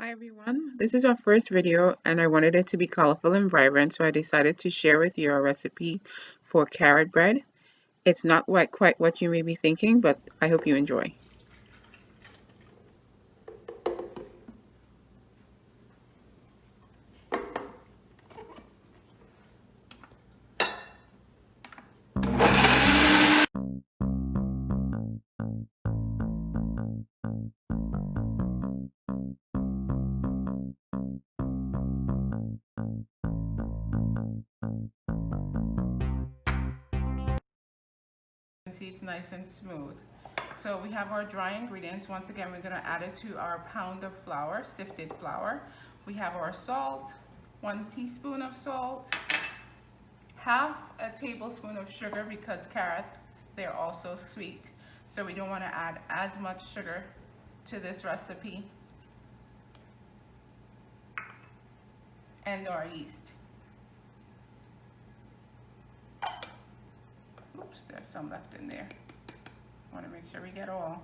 Hi everyone, this is our first video and I wanted it to be colorful and vibrant, so I decided to share with you a recipe for carrot bread. It's not quite what you may be thinking, but I hope you enjoy. See, it's nice and smooth. So we have our dry ingredients. Once again, we're going to add it to our pound of flour, sifted flour. We have our salt, 1 teaspoon of salt, half a tablespoon of sugar because carrots, they're also sweet. So we don't want to add as much sugar to this recipe. And our yeast. Oops, there's some left in there. Want to make sure we get all.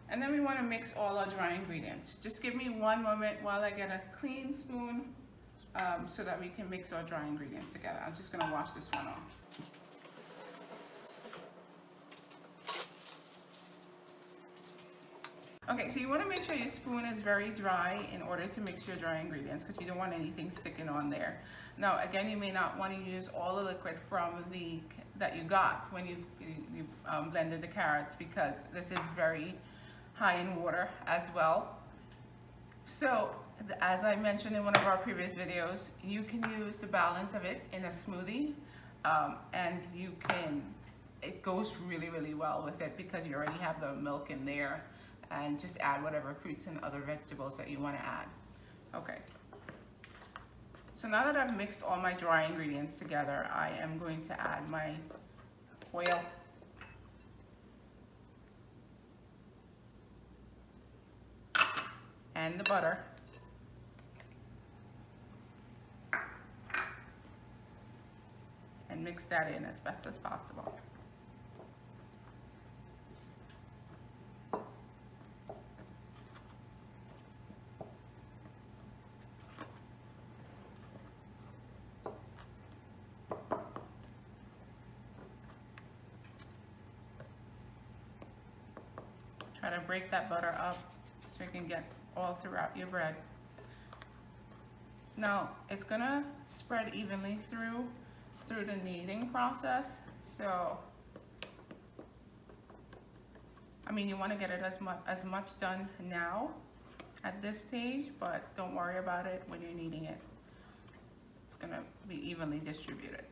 And then we want to mix all our dry ingredients. Just give me one moment while I get a clean spoon so that we can mix our dry ingredients together. I'm just going to wash this one off. Okay, so you want to make sure your spoon is very dry in order to mix your dry ingredients because you don't want anything sticking on there. Now, again, you may not want to use all the liquid from that you got when you blended the carrots because this is very high in water as well. So, as I mentioned in one of our previous videos, you can use the balance of it in a smoothie, and it goes really, really well with it because you already have the milk in there, and just add whatever fruits and other vegetables that you want to add. Okay. So now that I've mixed all my dry ingredients together, I am going to add my oil. And the butter. And mix that in as best as possible. Try to break that butter up so you can get all throughout your bread. Now, it's gonna spread evenly through the kneading process. So, I mean, you want to get it as much done now at this stage, but don't worry about it when you're kneading it. It's gonna be evenly distributed.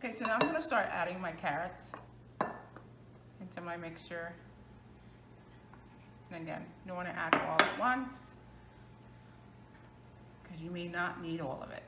Okay, so now I'm gonna start adding my carrots into my mixture. And again, you don't want to add it all at once because you may not need all of it.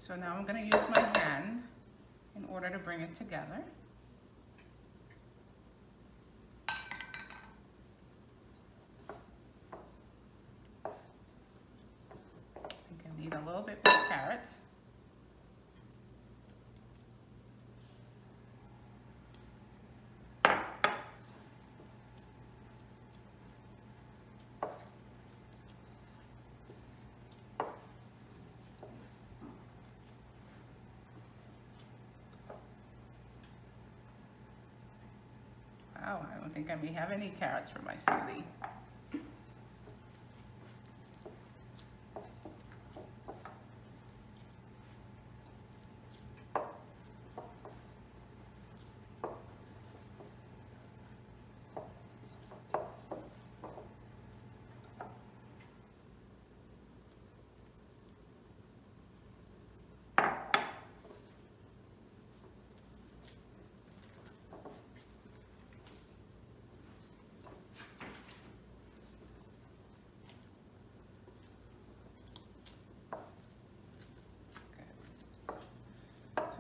So now I'm going to use my hand in order to bring it together. I can need a little bit more carrots. Wow, I don't think I may have any carrots for my smoothie.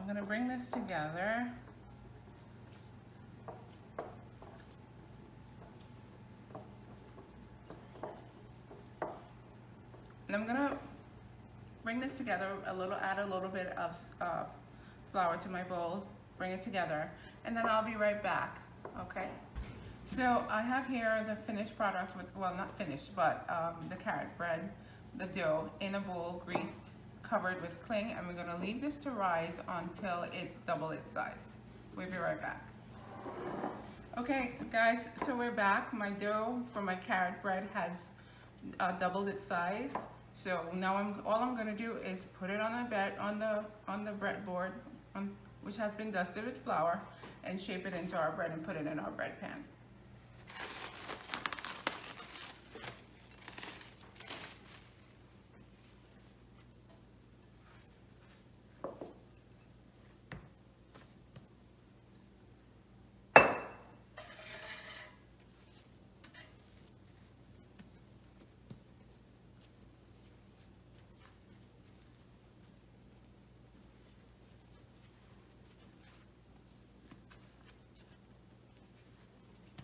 gonna bring this together. And I'm gonna bring this together add a little bit of flour to my bowl, bring it together, and then I'll be right back, okay? So I have here the finished product with, well, not finished, but the carrot bread, the dough in a bowl, greased, covered with cling, and we're gonna leave this to rise until it's double its size. We'll be right back. Okay, guys, so we're back. My dough for my carrot bread has doubled its size. So now all I'm gonna do is put it on the breadboard, which has been dusted with flour, and shape it into our bread and put it in our bread pan.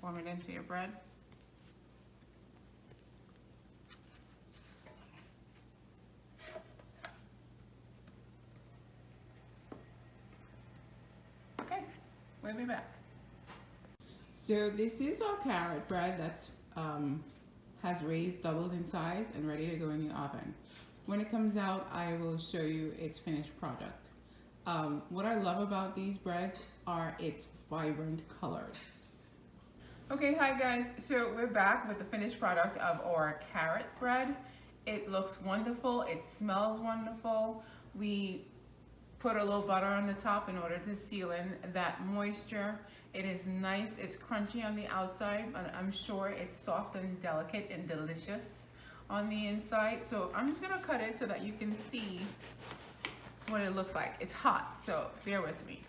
Form it into your bread. Okay, we'll be back. So this is our carrot bread that's has raised, doubled in size, and ready to go in the oven. When it comes out, I will show you its finished product. What I love about these breads are its vibrant colors. Okay, hi guys, so we're back with the finished product of our carrot bread. It looks wonderful, it smells wonderful. We put a little butter on the top in order to seal in that moisture. It is nice, it's crunchy on the outside, but I'm sure it's soft and delicate and delicious on the inside. So I'm just gonna cut it so that you can see what it looks like. It's hot, so bear with me.